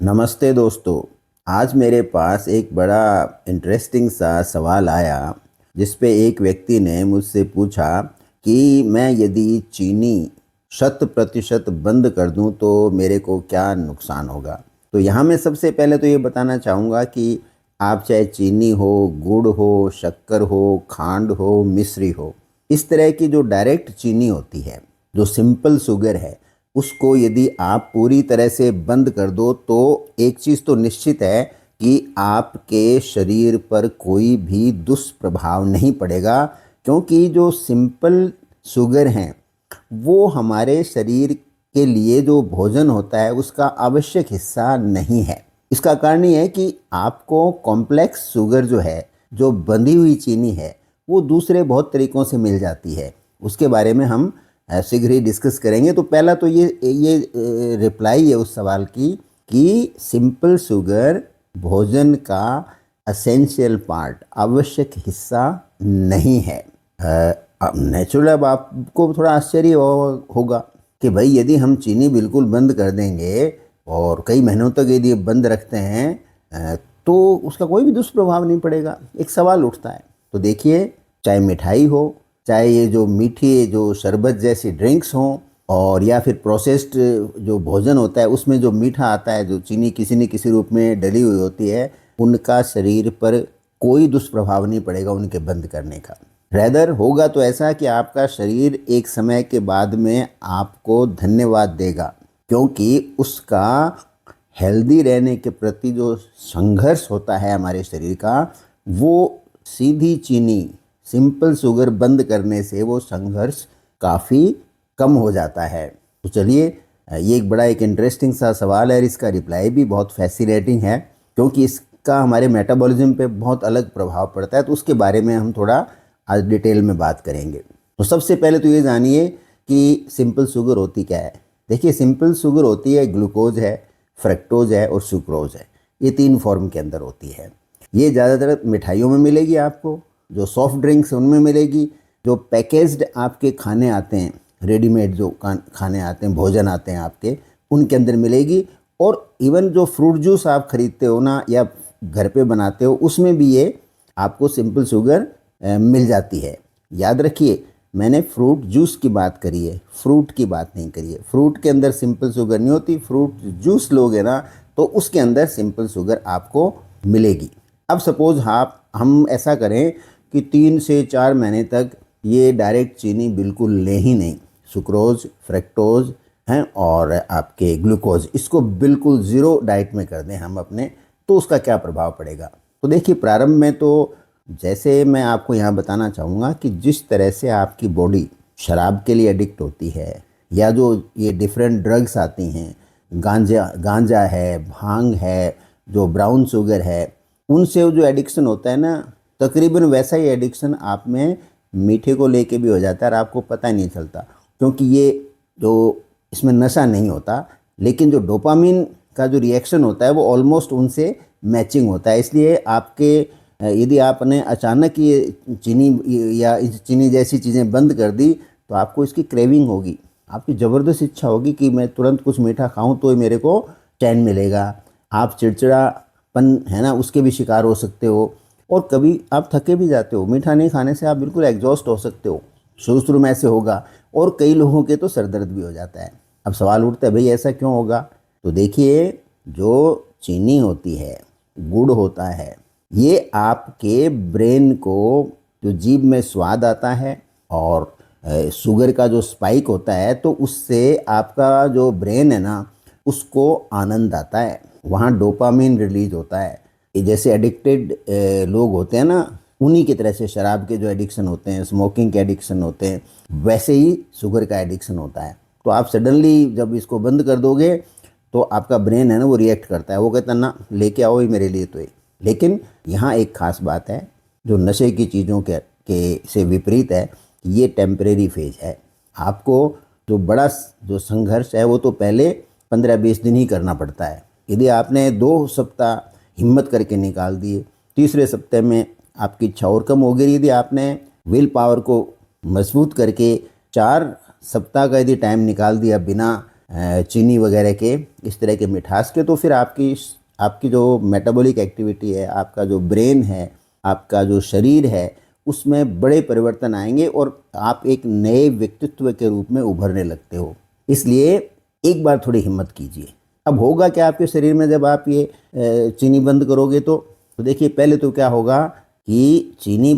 नमस्ते दोस्तों। आज मेरे पास एक बड़ा इंटरेस्टिंग सा सवाल आया जिस पे एक व्यक्ति ने मुझसे पूछा कि मैं यदि चीनी 100% बंद कर दूं तो मेरे को क्या नुकसान होगा। तो यहाँ मैं सबसे पहले तो ये बताना चाहूँगा कि आप चाहे चीनी हो, गुड़ हो, शक्कर हो, खांड हो, मिश्री हो, इस तरह की जो डायरेक्ट चीनी होती है, जो सिंपल शुगर है, उसको यदि आप पूरी तरह से बंद कर दो तो एक चीज़ तो निश्चित है कि आपके शरीर पर कोई भी दुष्प्रभाव नहीं पड़ेगा, क्योंकि जो सिंपल शुगर हैं वो हमारे शरीर के लिए जो भोजन होता है उसका आवश्यक हिस्सा नहीं है। इसका कारण ये है कि आपको कॉम्प्लेक्स शुगर जो है, जो बंधी हुई चीनी है, वो दूसरे बहुत तरीक़ों से मिल जाती है। उसके बारे में हम शीघ्र ही डिस्कस करेंगे। तो पहला तो ये रिप्लाई है उस सवाल की कि सिंपल शुगर भोजन का एसेंशियल पार्ट, आवश्यक हिस्सा नहीं है। नेचुरल अब आपको थोड़ा आश्चर्य होगा कि भाई यदि हम चीनी बिल्कुल बंद कर देंगे और कई महीनों तक यदि बंद रखते हैं तो उसका कोई भी दुष्प्रभाव नहीं पड़ेगा। एक सवाल उठता है। तो देखिए, चाहे मिठाई हो, चाहे ये जो मीठी जो शरबत जैसी ड्रिंक्स हों, और या फिर प्रोसेस्ड जो भोजन होता है उसमें जो मीठा आता है, जो चीनी किसी न किसी रूप में डली हुई होती है, उनका शरीर पर कोई दुष्प्रभाव नहीं पड़ेगा उनके बंद करने का। रैदर होगा तो ऐसा कि आपका शरीर एक समय के बाद में आपको धन्यवाद देगा, क्योंकि उसका हेल्दी रहने के प्रति जो संघर्ष होता है हमारे शरीर का, वो सीधी चीनी सिंपल शुगर बंद करने से वो संघर्ष काफ़ी कम हो जाता है। तो चलिए, ये एक बड़ा एक इंटरेस्टिंग सा सवाल है और इसका रिप्लाई भी बहुत फैसिनेटिंग है, क्योंकि इसका हमारे मेटाबॉलिज्म पे बहुत अलग प्रभाव पड़ता है। तो उसके बारे में हम थोड़ा आज डिटेल में बात करेंगे। तो सबसे पहले तो ये जानिए कि सिंपल शुगर होती क्या है। देखिए, सिंपल शुगर होती है ग्लूकोज है, फ्रक्टोज है और सुक्रोज है। ये 3 फॉर्म के अंदर होती है। ये ज़्यादातर मिठाइयों में मिलेगी आपको, जो सॉफ्ट ड्रिंक्स उनमें मिलेगी, जो पैकेज्ड आपके खाने आते हैं, रेडीमेड जो खाने आते हैं, भोजन आते हैं आपके, उनके अंदर मिलेगी। और इवन जो फ्रूट जूस आप खरीदते हो ना या घर पे बनाते हो, उसमें भी ये आपको सिंपल शुगर मिल जाती है। याद रखिए, मैंने फ्रूट जूस की बात करी है, फ्रूट की बात नहीं करी है। फ्रूट के अंदर सिंपल शुगर नहीं होती। फ्रूट जूस लोगे ना तो उसके अंदर सिंपल शुगर आपको मिलेगी। अब सपोज हम ऐसा करें कि 3 से 4 महीने तक ये डायरेक्ट चीनी बिल्कुल ले ही नहीं, सुक्रोज, फ्रक्टोज हैं और आपके ग्लूकोज, इसको बिल्कुल ज़ीरो डाइट में कर दें हम अपने, तो उसका क्या प्रभाव पड़ेगा। तो देखिए, प्रारंभ में तो जैसे मैं आपको यहाँ बताना चाहूँगा कि जिस तरह से आपकी बॉडी शराब के लिए एडिक्ट होती है, या जो ये डिफरेंट ड्रग्स आती हैं, गांजा है, भांग है, जो ब्राउन शुगर है, उनसे जो एडिक्शन होता है ना, तकरीबन वैसा ही एडिक्शन आप में मीठे को लेके भी हो जाता है और आपको पता ही नहीं चलता, क्योंकि ये जो इसमें नशा नहीं होता, लेकिन जो डोपामिन का जो रिएक्शन होता है वो ऑलमोस्ट उनसे मैचिंग होता है। इसलिए आपके यदि आपने अचानक ये चीनी या इस चीनी जैसी चीज़ें बंद कर दी तो आपको इसकी क्रेविंग होगी, आपकी ज़बरदस्त इच्छा होगी कि मैं तुरंत कुछ मीठा खाऊं तो मेरे को चैन मिलेगा। आप चिड़चिड़ापन है ना, उसके भी शिकार हो सकते हो, और कभी आप थके भी जाते हो। मीठा नहीं खाने से आप बिल्कुल एग्जॉस्ट हो सकते हो, शुरू शुरू में ऐसे होगा, और कई लोगों के तो सर दर्द भी हो जाता है। अब सवाल उठता है, भाई ऐसा क्यों होगा। तो देखिए, जो चीनी होती है, गुड़ होता है, ये आपके ब्रेन को, जो जीभ में स्वाद आता है और शुगर का जो स्पाइक होता है, तो उससे आपका जो ब्रेन है ना, उसको आनंद आता है, वहाँ डोपामिन रिलीज होता है। ये जैसे एडिक्टेड लोग होते हैं ना, उन्हीं की तरह से शराब के जो एडिक्शन होते हैं, स्मोकिंग के एडिक्शन होते हैं, वैसे ही शुगर का एडिक्शन होता है। तो आप सडनली जब इसको बंद कर दोगे तो आपका ब्रेन है ना, वो रिएक्ट करता है, वो कहता है ना लेके आओ ही मेरे लिए। तो ये, लेकिन यहाँ एक खास बात है जो नशे की चीज़ों के से विपरीत है, ये टेम्परेरी फेज है। आपको जो बड़ा जो संघर्ष है वो तो पहले 15-20 दिन ही करना पड़ता है। यदि आपने 2 सप्ताह हिम्मत करके निकाल दिए, तीसरे सप्ताह में आपकी इच्छा और कम हो गई। यदि आपने विल पावर को मजबूत करके 4 सप्ताह का यदि टाइम निकाल दिया बिना चीनी वगैरह के, इस तरह के मिठास के, तो फिर आपकी आपकी जो मेटाबॉलिक एक्टिविटी है, आपका जो ब्रेन है, आपका जो शरीर है, उसमें बड़े परिवर्तन आएंगे और आप एक नए व्यक्तित्व के रूप में उभरने लगते हो। इसलिए एक बार थोड़ी हिम्मत कीजिए। अब होगा क्या आपके शरीर में जब आप ये चीनी बंद करोगे तो देखिए, पहले तो क्या होगा कि चीनी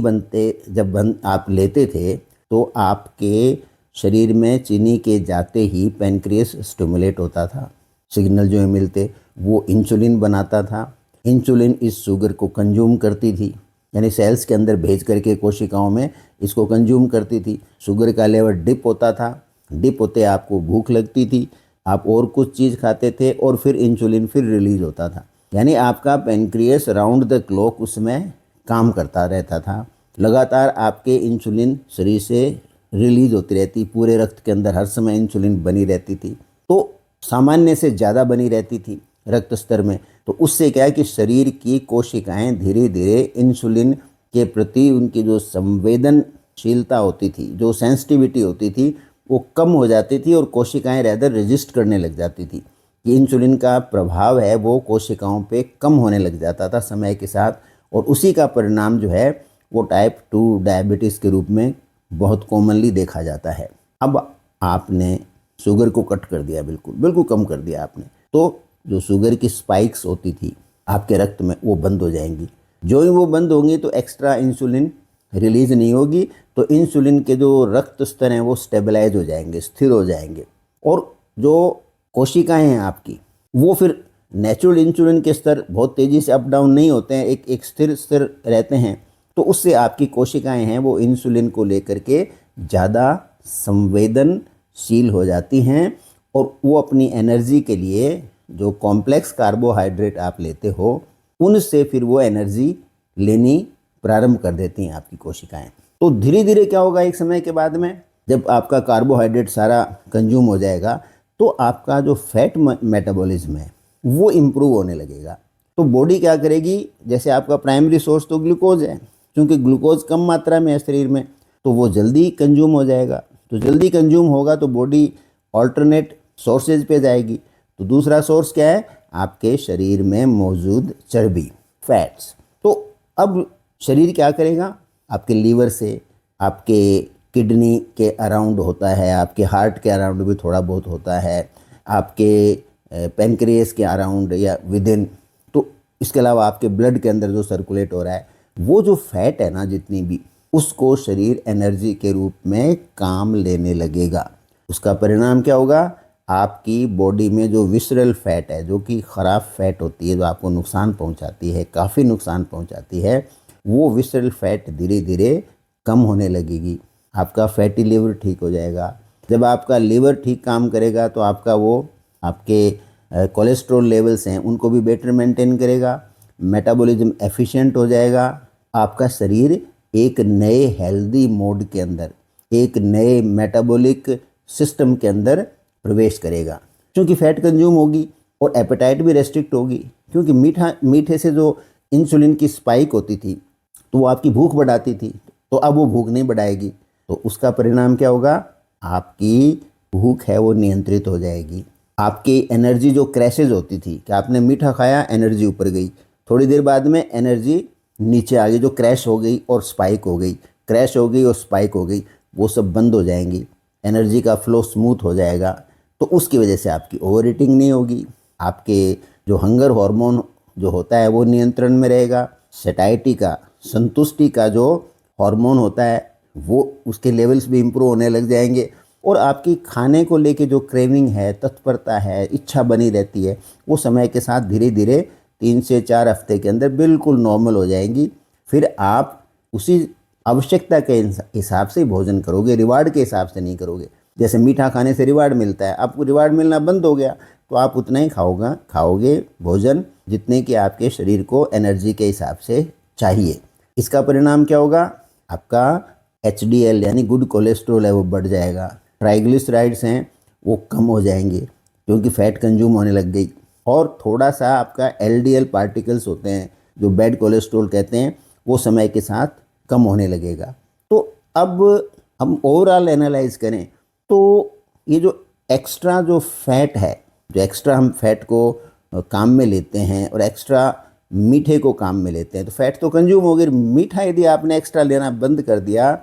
जब आप लेते थे तो आपके शरीर में चीनी के जाते ही पैनक्रियास स्टिमुलेट होता था, सिग्नल जो है मिलते, वो इंसुलिन बनाता था। इंसुलिन इस शुगर को कंज्यूम करती थी, यानी सेल्स के अंदर भेज करके कोशिकाओं में इसको कंज्यूम करती थी। शुगर का लेवल डिप होता था, डिप होते आपको भूख लगती थी, आप और कुछ चीज़ खाते थे और फिर इंसुलिन फिर रिलीज होता था। यानी आपका पैनक्रियास राउंड द क्लॉक उसमें काम करता रहता था। लगातार आपके इंसुलिन शरीर से रिलीज होती रहती, पूरे रक्त के अंदर हर समय इंसुलिन बनी रहती थी, तो सामान्य से ज़्यादा बनी रहती थी रक्त स्तर में। तो उससे क्या है कि शरीर की कोशिकाएं धीरे धीरे इंसुलिन के प्रति उनकी जो संवेदनशीलता होती थी, जो सेंसिटिविटी होती थी, वो कम हो जाती थी और कोशिकाएं रेदर रेजिस्ट करने लग जाती थी कि इंसुलिन का प्रभाव है वो कोशिकाओं पे कम होने लग जाता था समय के साथ। और उसी का परिणाम जो है वो टाइप 2 डायबिटीज़ के रूप में बहुत कॉमनली देखा जाता है। अब आपने शुगर को कट कर दिया, बिल्कुल बिल्कुल कम कर दिया आपने, तो जो शुगर की स्पाइक्स होती थी आपके रक्त में वो बंद हो जाएंगी। जो ही वो बंद होंगी तो एक्स्ट्रा इंसुलिन रिलीज नहीं होगी, तो इंसुलिन के जो रक्त स्तर हैं वो स्टेबलाइज हो जाएंगे, स्थिर हो जाएंगे। और जो कोशिकाएं हैं आपकी, वो फिर नेचुरल इंसुलिन के स्तर बहुत तेज़ी से अप डाउन नहीं होते हैं, एक स्थिर स्थिर रहते हैं। तो उससे आपकी कोशिकाएं हैं वो इंसुलिन को लेकर के ज़्यादा संवेदनशील हो जाती हैं और वो अपनी एनर्जी के लिए जो कॉम्प्लेक्स कार्बोहाइड्रेट आप लेते हो उनसे फिर वो एनर्जी लेनी प्रारंभ कर देती हैं आपकी कोशिकाएं। तो धीरे धीरे क्या होगा, एक समय के बाद में जब आपका कार्बोहाइड्रेट सारा कंज्यूम हो जाएगा तो आपका जो फैट मेटाबॉलिज्म है वो इम्प्रूव होने लगेगा। तो बॉडी क्या करेगी, जैसे आपका प्राइमरी सोर्स तो ग्लूकोज है, क्योंकि ग्लूकोज कम मात्रा में है शरीर में, तो वो जल्दी कंज्यूम हो जाएगा। तो जल्दी कंज्यूम होगा तो बॉडी ऑल्टरनेट सोर्सेज पे जाएगी। तो दूसरा सोर्स क्या है, आपके शरीर में मौजूद चर्बी, फैट्स। तो अब शरीर क्या करेगा, आपके लीवर से, आपके किडनी के अराउंड होता है, आपके हार्ट के अराउंड भी थोड़ा बहुत होता है, आपके पैनक्रियास के अराउंड या विद इन, तो इसके अलावा आपके ब्लड के अंदर जो सर्कुलेट हो रहा है, वो जो फैट है ना जितनी भी, उसको शरीर एनर्जी के रूप में काम लेने लगेगा। उसका परिणाम क्या होगा, आपकी बॉडी में जो विसरल फैट है, जो कि ख़राब फैट होती है, जो आपको नुकसान पहुंचाती है, काफ़ी नुकसान पहुंचाती है, वो विसरल फैट धीरे धीरे कम होने लगेगी। आपका फैटी लिवर ठीक हो जाएगा। जब आपका लिवर ठीक काम करेगा तो आपका वो आपके कोलेस्ट्रॉल लेवल्स हैं उनको भी बेटर मेंटेन करेगा, मेटाबॉलिज्म एफिशिएंट हो जाएगा। आपका शरीर एक नए हेल्दी मोड के अंदर, एक नए मेटाबॉलिक सिस्टम के अंदर प्रवेश करेगा, क्योंकि फैट कंज्यूम होगी और एपेटाइट भी रेस्ट्रिक्ट होगी। क्योंकि मीठे से जो इंसुलिन की स्पाइक होती थी तो वो आपकी भूख बढ़ाती थी, तो अब वो भूख नहीं बढ़ाएगी। तो उसका परिणाम क्या होगा, आपकी भूख है वो नियंत्रित हो जाएगी। आपकी एनर्जी जो क्रैशेज होती थी कि आपने मीठा खाया, एनर्जी ऊपर गई, थोड़ी देर बाद में एनर्जी नीचे आ गई, जो क्रैश हो गई और स्पाइक हो गई, क्रैश हो गई और स्पाइक हो गई, वो सब बंद हो जाएंगी, एनर्जी का फ्लो स्मूथ हो जाएगा। तो उसकी वजह से आपकी ओवर ईटिंग नहीं होगी, आपके जो हंगर हार्मोन जो होता है वो नियंत्रण में रहेगा, सेटाइटी का, संतुष्टि का जो हार्मोन होता है वो, उसके लेवल्स भी इम्प्रूव होने लग जाएंगे। और आपकी खाने को लेके जो क्रेविंग है, तत्परता है, इच्छा बनी रहती है, वो समय के साथ धीरे धीरे 3 से 4 हफ्ते के अंदर बिल्कुल नॉर्मल हो जाएंगी। फिर आप उसी आवश्यकता के हिसाब से भोजन करोगे, रिवार्ड के हिसाब से नहीं करोगे। जैसे मीठा खाने से रिवार्ड मिलता है, आपको रिवार्ड मिलना बंद हो गया तो आप उतना ही खाओगे भोजन जितने कि आपके शरीर को एनर्जी के हिसाब से चाहिए। इसका परिणाम क्या होगा, आपका HDL यानी गुड कोलेस्ट्रॉल है वो बढ़ जाएगा, ट्राइग्लिसराइड्स हैं वो कम हो जाएंगे क्योंकि फैट कंज्यूम होने लग गई, और थोड़ा सा आपका LDL पार्टिकल्स होते हैं जो बैड कोलेस्ट्रॉल कहते हैं, वो समय के साथ कम होने लगेगा। तो अब हम ओवरऑल एनालाइज करें तो ये जो एक्स्ट्रा जो फैट है, जो एक्स्ट्रा हम फैट को काम में लेते हैं और एक्स्ट्रा मीठे को काम में लेते हैं, तो फैट तो कंज्यूम हो गई, मीठा यदि आपने एक्स्ट्रा लेना बंद कर दिया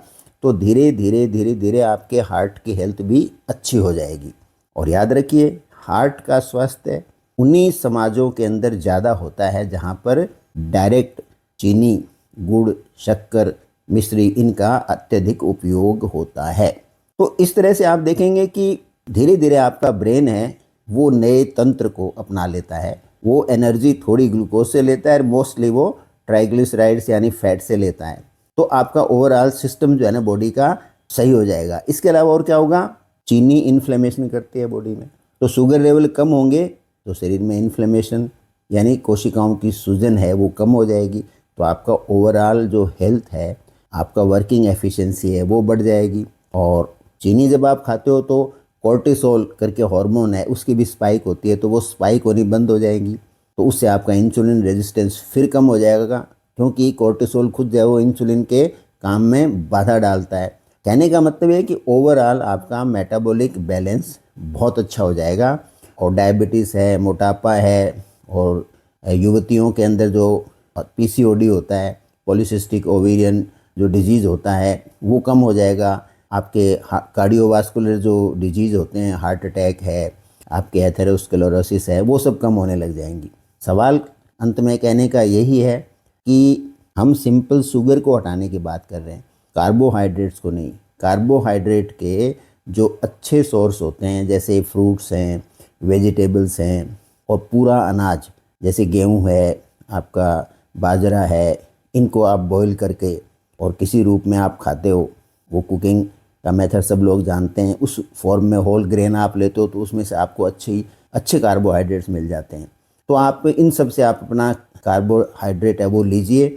तो धीरे धीरे धीरे धीरे आपके हार्ट की हेल्थ भी अच्छी हो जाएगी। और याद रखिए, हार्ट का स्वास्थ्य उन्हीं समाजों के अंदर ज़्यादा होता है जहाँ पर डायरेक्ट चीनी, गुड़, शक्कर, मिश्री इनका अत्यधिक उपयोग होता है। तो इस तरह से आप देखेंगे कि धीरे धीरे आपका ब्रेन है वो नए तंत्र को अपना लेता है, वो एनर्जी थोड़ी ग्लूकोज से लेता है, मोस्टली वो ट्राइग्लिसराइड्स यानी फैट से लेता है। तो आपका ओवरऑल सिस्टम जो है ना बॉडी का सही हो जाएगा। इसके अलावा और क्या होगा, चीनी इन्फ्लेमेशन करती है बॉडी में, तो शुगर लेवल कम होंगे तो शरीर में इन्फ्लेमेशन यानी कोशिकाओं की सूजन है वो कम हो जाएगी, तो आपका ओवरऑल जो हेल्थ है, आपका वर्किंग एफिशिएंसी है वो बढ़ जाएगी। और चीनी जब आप खाते हो तो कोर्टिसोल करके हार्मोन है उसकी भी स्पाइक होती है, तो वो स्पाइक होनी बंद हो जाएगी, तो उससे आपका इंसुलिन रेजिस्टेंस फिर कम हो जाएगा, क्योंकि कोर्टिसोल खुद जो है वो इंसुलिन के काम में बाधा डालता है। कहने का मतलब है कि ओवरऑल आपका मेटाबॉलिक बैलेंस बहुत अच्छा हो जाएगा। और डायबिटीज़ है, मोटापा है, और युवतियों के अंदर जो पीसीओडी होता है, पॉलीसिस्टिक ओवेरियन जो डिजीज़ होता है वो कम हो जाएगा। आपके कार्डियोवास्कुलर जो डिजीज़ होते हैं, हार्ट अटैक है, आपके एथेरोस्क्लेरोसिस है, वो सब कम होने लग जाएंगी। सवाल अंत में कहने का यही है कि हम सिंपल शुगर को हटाने की बात कर रहे हैं, कार्बोहाइड्रेट्स को नहीं। कार्बोहाइड्रेट के जो अच्छे सोर्स होते हैं जैसे फ्रूट्स हैं, वेजिटेबल्स हैं, और पूरा अनाज जैसे गेहूं है, आपका बाजरा है, इनको आप बॉईल करके और किसी रूप में आप खाते हो, वो कुकिंग का मेथड सब लोग जानते हैं, उस फॉर्म में होल ग्रेन आप लेते हो तो उसमें से आपको अच्छे कार्बोहाइड्रेट्स मिल जाते हैं। तो आप इन सब से आप अपना कार्बोहाइड्रेट है वो लीजिए,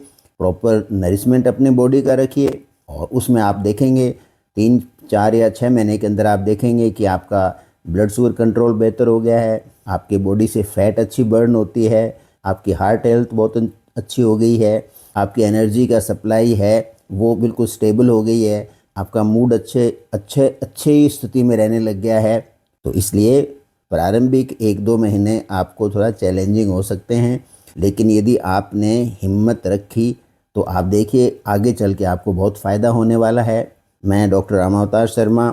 प्रॉपर नरिशमेंट अपने बॉडी का रखिए, और उसमें आप देखेंगे 3, 4 या 6 महीने के अंदर आप देखेंगे कि आपका ब्लड शुगर कंट्रोल बेहतर हो गया है, आपकी बॉडी से फैट अच्छी बर्न होती है, आपकी हार्ट हेल्थ बहुत अच्छी हो गई है, आपकी एनर्जी का सप्लाई है वो बिल्कुल स्टेबल हो गई है, आपका मूड अच्छे स्थिति में रहने लग गया है। तो इसलिए प्रारंभिक 1-2 महीने आपको थोड़ा चैलेंजिंग हो सकते हैं, लेकिन यदि आपने हिम्मत रखी तो आप देखिए आगे चल के आपको बहुत फ़ायदा होने वाला है। मैं डॉक्टर रामावतार शर्मा,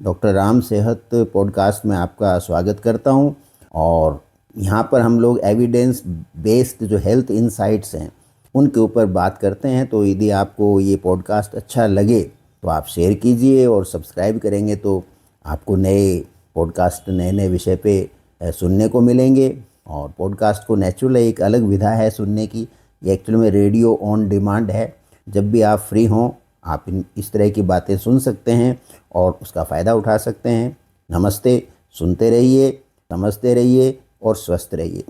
डॉक्टर राम सेहत पॉडकास्ट में आपका स्वागत करता हूं, और यहाँ पर हम लोग एविडेंस बेस्ड जो हेल्थ इनसाइट्स हैं उनके ऊपर बात करते हैं। तो यदि आपको ये पॉडकास्ट अच्छा लगे तो आप शेयर कीजिए, और सब्सक्राइब करेंगे तो आपको नए पॉडकास्ट नए विषय पे सुनने को मिलेंगे। और पॉडकास्ट को नेचुरल एक अलग विधा है सुनने की, ये एक्चुअली में रेडियो ऑन डिमांड है। जब भी आप फ्री हों आप इस तरह की बातें सुन सकते हैं और उसका फ़ायदा उठा सकते हैं। नमस्ते, सुनते रहिए, समझते रहिए और स्वस्थ रहिए।